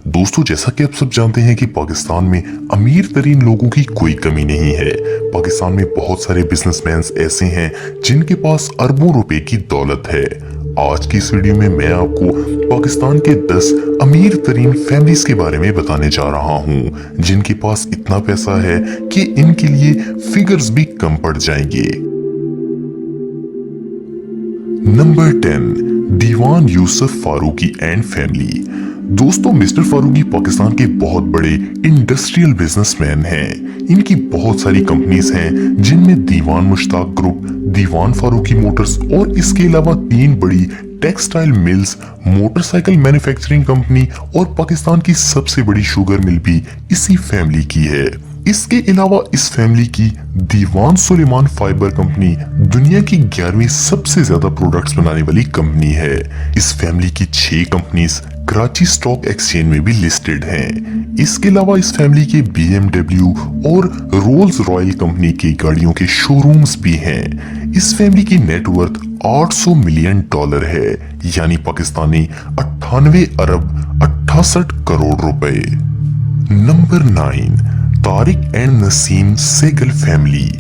दोस्तों, जैसा कि आप सब जानते हैं कि पाकिस्तान में अमीर तरीन लोगों की कोई कमी नहीं है। पाकिस्तान में बहुत सारे बिजनेसमैन ऐसे हैं जिनके पास अरबों रुपए की दौलत है। आज की इस वीडियो में मैं आपको पाकिस्तान के 10 अमीर तरीन फैमिलीज के बारे में बताने जा रहा हूँ जिनके पास इतना पैसा है कि इनके लिए फिगर्स भी कम पड़ जाएंगे। Number 10, Dewan Yusuf Farooqui and family. दोस्तों, मिस्टर फारूकी पाकिस्तान के बहुत बड़े इंडस्ट्रियल बिजनेसमैन हैं। इनकी बहुत सारी कंपनीज हैं जिनमें दीवान मुश्ताक ग्रुप, दीवान फारूकी मोटर्स और इसके अलावा 3 बड़ी textile mills, motorcycle manufacturing company और पाकिस्तान की सबसे बड़ी शुगर मिल भी इसी फैमिली की है। इसके अलावा इस फैमिली की दीवान सुलेमान फाइबर कंपनी दुनिया की 11वीं सबसे ज्यादा प्रोडक्ट्स बनाने वाली कंपनी है। इस फैमिली की 6 कंपनीज कराची स्टॉक एक्सचेंज में भी लिस्टेड हैं। इसके अलावा इस फैमिली के BMW और रोल्स रॉयल कंपनी की गाड़ियों के शोरूम्स भी हैं। इस फैमिली की नेटवर्थ $800 मिलियन है, यानी पाकिस्तानी 98 अरब 68 करोड़ रुपए। Number 9, Tariq and Naseem Saigol family.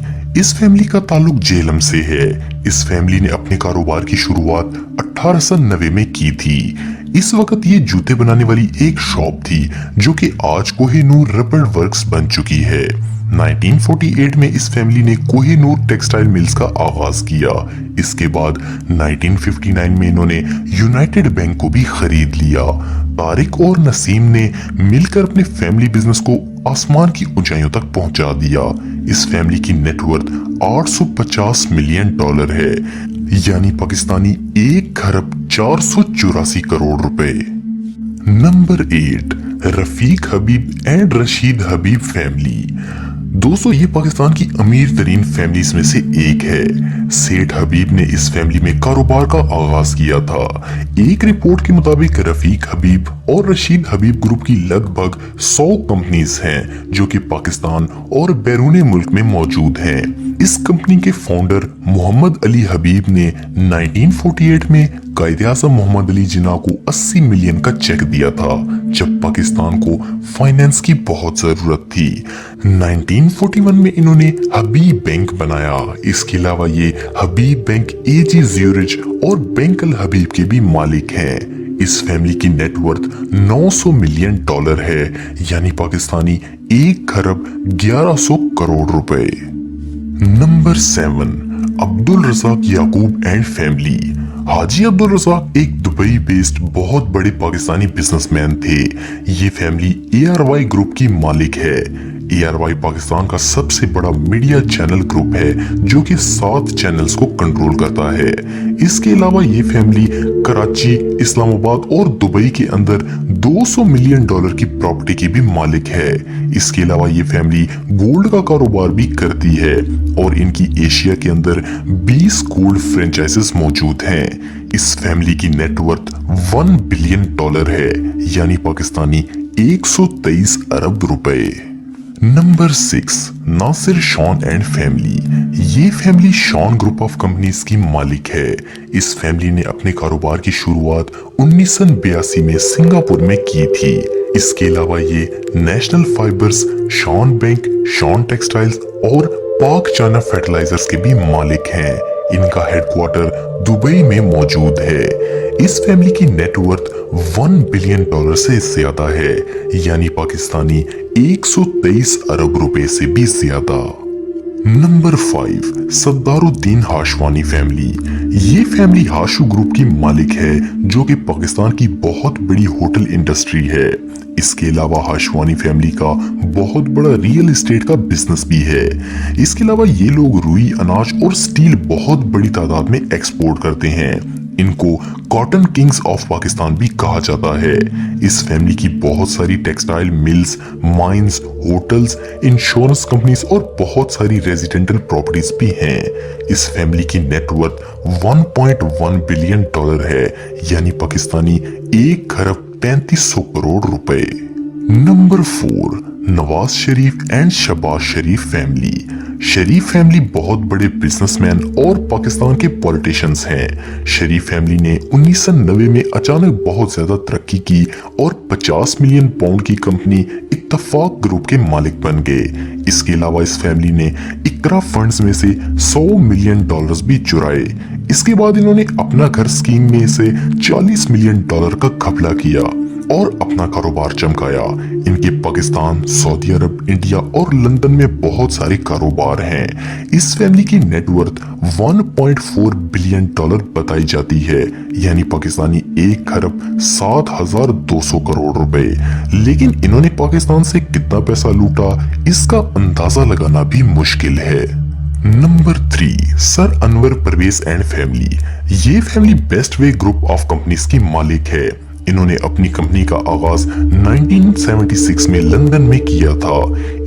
इस फैमिली का ताल्लुक जेलम से है। इस फैमिली ने अपने कारोबार की शुरुआत 1890 में की थी। इस वक्त ये जूते बनाने वाली एक शॉप थी जो कि आज कोहिनूर रबड़ वर्क्स बन चुकी है। 1948 में इस फैमिली ने कोहिनूर टेक्सटाइल मिल्स का आगाज किया। इसके बाद 1959 में इन्होंने यूनाइटेड बैंक को भी खरीद लिया। तारिक और नसीम ने मिलकर अपने फैमिली बिजनेस को आसमान की ऊंचाइयों तक पहुंचा दिया। इस फैमिली की नेटवर्थ $850 मिलियन है, यानी पाकिस्तानी 1 खरब 484 करोड़ रुपए। Number 8, Rafiq Habib and Rashid Habib family. दोस्तों, ये पाकिस्तान की अमीर तरीन फैमिलीज में से एक है। सेठ हबीब ने इस फैमिली में कारोबार का आगाज किया था। एक रिपोर्ट के मुताबिक रफीक हबीब और रशीद हबीब ग्रुप की लगभग 100 कंपनीज हैं जो कि पाकिस्तान और बैरून मुल्क में मौजूद हैं। इस कंपनी के फाउंडर मोहम्मद अली हबीब ने 1948 में कायदे आज़म मोहम्मद अली जिन्ना को 80 मिलियन का चेक दिया था जब पाकिस्तान को फाइनेंस की बहुत जरूरत थी। 1941 में इन्होंने हबीब बैंक बनाया। इसके अलावा ये हबीब बैंक, AG ज्यूरिच और बैंक अल हबीब के भी मालिक हैं। इस फैमिली की नेटवर्थ $900 मिलियन है, यानी पाकिस्तानी 1 खरब 1100 करोड़ रुपए। Number 7, Abdul Razzaq Yakoob and family. Haji Abdul Razzaq एक दुबई बेस्ड बहुत बड़े पाकिस्तानी बिजनेसमैन थे। ये फैमिली ARY ग्रुप की मालिक है। ARY पाकिस्तान का सबसे बड़ा मीडिया चैनल ग्रुप है जो कि 7 चैनल्स को कंट्रोल करता है। इसके अलावा ये फैमिली कराची, इस्लामाबाद और दुबई के अंदर $200 मिलियन की प्रॉपर्टी की भी मालिक है। इसके अलावा ये फैमिली गोल्ड का कारोबार भी करती है और इनकी एशिया के अंदर 20 गोल्ड फ्रेंचाइजेस मौजूद हैं। इस फैमिली की नेटवर्थ $1 बिलियन है, यानी पाकिस्तानी 123 अरब रुपए। Number 6, Nasir Shaun and family. ये family Shaun group of companies की मालिक है। इस फैमिली ने अपने कारोबार की शुरुआत 1982 में सिंगापुर में की थी। इसके अलावा ये National Fibres, Shan Bank, Shan Textiles और पाक चाइना फर्टिलाइजर्स के भी मालिक हैं। इनका हेडक्वार्टर दुबई में मौजूद है। इस फैमिली की नेटवर्थ $1 बिलियन से ज्यादा है, यानी पाकिस्तानी 123 अरब रुपए से भी ज्यादा। Number 5, Sadruddin Hashwani family. ये फैमिली हाशू ग्रुप की मालिक है जो कि पाकिस्तान की बहुत बड़ी होटल इंडस्ट्री है। इसके अलावा हाशवानी फैमिली का बहुत बड़ा रियल एस्टेट का बिजनेस भी है। इसके अलावा ये लोग रुई, अनाज और स्टील बहुत बड़ी तादाद में एक्सपोर्ट करते हैं। इनको कॉटन किंग्स ऑफ पाकिस्तान भी कहा जाता है। इस फैमिली की बहुत सारी textile mills, mines, hotels, insurance companies और बहुत सारी रेजिडेंटल प्रॉपर्टीज भी हैं। इस फैमिली की नेटवर्थ $1.1 बिलियन है, यानी पाकिस्तानी 1 खरब 3500 करोड़ रुपए। Number 4, Nawaz Sharif and Shehbaz Sharif family. Sharif family बहुत बड़े बिजनेसमैन और पाकिस्तान के पॉलिटिशियंस हैं। शरीफ फैमिली ने 1990 में अचानक बहुत ज्यादा तरक्की की और 50 मिलियन पाउंड की कंपनी इत्तफाक ग्रुप के मालिक बन गए। इसके अलावा इस फैमिली ने इकरा फंड्स में से 100 मिलियन डॉलर्स भी चुराए। इसके बाद इन्होंने अपना घर स्कीम में से 40 मिलियन डॉलर का घपला किया और अपना कारोबार चमकाया। इनके पाकिस्तान, सऊदी अरब, इंडिया और लंदन में बहुत सारे कारोबार हैं। इस फैमिली की नेटवर्थ 1.4 बिलियन डॉलर बताई जाती है, यानी पाकिस्तानी 1 खरब 7,200 करोड़ रुपए। लेकिन इन्होंने पाकिस्तान से कितना पैसा लूटा, इसका अंदाजा लगाना भी मुश्किल है। Number 3, sir Anwar Pervez and family. ये family Bestway group of companies की मालिक है। इन्होंने अपनी कंपनी का आगाज 1976 में लंदन में किया था।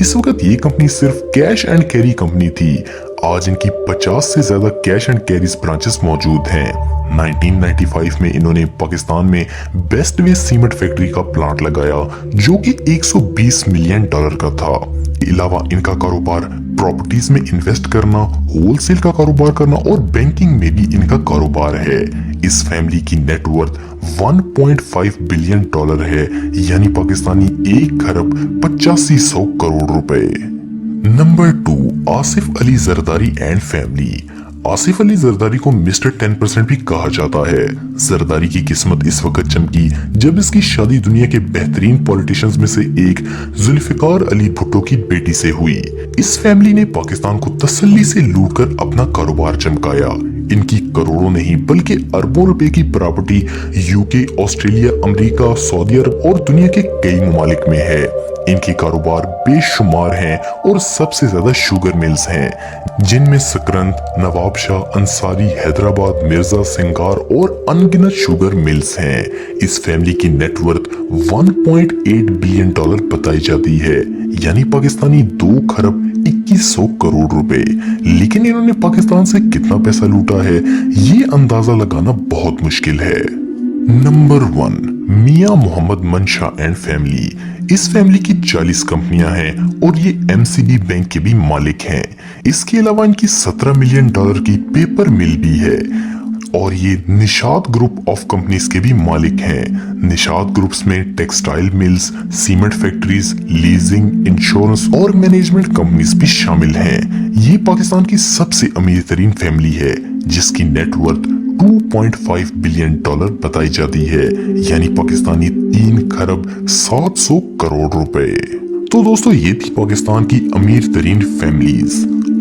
इस वक्त ये कंपनी सिर्फ कैश एंड कैरी कंपनी थी। आज इनकी 50 से ज्यादा कैश एंड कैरीज ब्रांचेस मौजूद हैं। 1995 में इन्होंने पाकिस्तान में बेस्ट वे सीमेंट फैक्ट्री का प्लांट लगाया, जो कि 120 मिलियन डॉलर का था। अलावा इनका कारोबार प्रॉपर्टीज में इन्वेस्ट करना, होलसेल का कारोबार करना और बैंकिंग में भी इनका कारोबार है। इस फैमिली की नेटवर्थ 1.5 बिलियन डॉलर है, यानी पाकिस्तानी 1 खरब 8500 करोड़ रुपए। Number 2, Asif Ali Zardari and family. Asif Ali Zardari को मिस्टर 10% भी कहा जाता है। जरदारी की किस्मत इस वक्त चमकी जब इसकी शादी दुनिया के बेहतरीन पॉलिटिशियंस में से एक जुल्फिकार अली भुट्टो की बेटी से हुई। इस फैमिली ने पाकिस्तान को तसल्ली से लूटकर अपना कारोबार चमकाया। इनकी करोड़ों नहीं बल्कि अरबों रुपए की प्रॉपर्टी यूके, ऑस्ट्रेलिया, अमेरिका, सऊदी अरब और दुनिया के कई ममालिक में है। इनके कारोबार बेशुमार हैं और सबसे ज्यादा शुगर मिल्स हैं, जिनमें सकरंद, नवाब शाह, अंसारी, हैदराबाद, मिर्जा, सिंगार और अनगिनत शुगर मिल्स हैं। इस फैमिली की नेटवर्थ 1.8 बिलियन डॉलर बताई जाती है, यानी पाकिस्तानी 2 खरब 2100 करोड़ रुपए। लेकिन इन्होंने पाकिस्तान से कितना पैसा लूटा है, ये अंदाजा लगाना बहुत मुश्किल है। नंबर 1, मियां मोहम्मद मंशा एंड फैमिली। इस फैमिली की 40 कंपनियां हैं और ये एमसीबी बैंक के भी मालिक हैं। इसके अलावा इनकी 17 मिलियन डॉलर की पेपर मिल भी है और ये निशात ग्रुप ऑफ कंपनीज के भी मालिक हैं। निशात ग्रुप्स में textile mills, cement factories, leasing, insurance और मैनेजमेंट कंपनीज भी शामिल हैं। ये पाकिस्तान की सबसे अमीर तरीन फैमिली है, जिसकी नेटवर्थ 2.5 बिलियन डॉलर बताई जाती है, यानी पाकिस्तानी 3 खरब 700 करोड़ रुपए। तो दोस्तों, ये थी पाकिस्तान की अमीर तरीन फैमिलीज।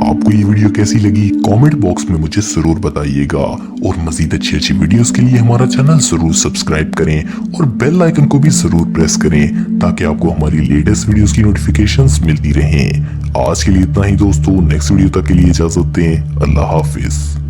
आपको ये वीडियो कैसी लगी कमेंट बॉक्स में मुझे जरूर बताइएगा और मजीद अच्छी वीडियोस के लिए हमारा चैनल जरूर सब्सक्राइब करें और बेल आइकन को भी जरूर प्रेस करें ताकि आपको हमारी लेटेस्ट वीडियोस की नोटिफिकेशंस मिलती रहें। आज के लिए इतना ही दोस्तों, नेक्स्ट वीडियो तक के लिए इजाजत दें। अल्लाह हाफिज।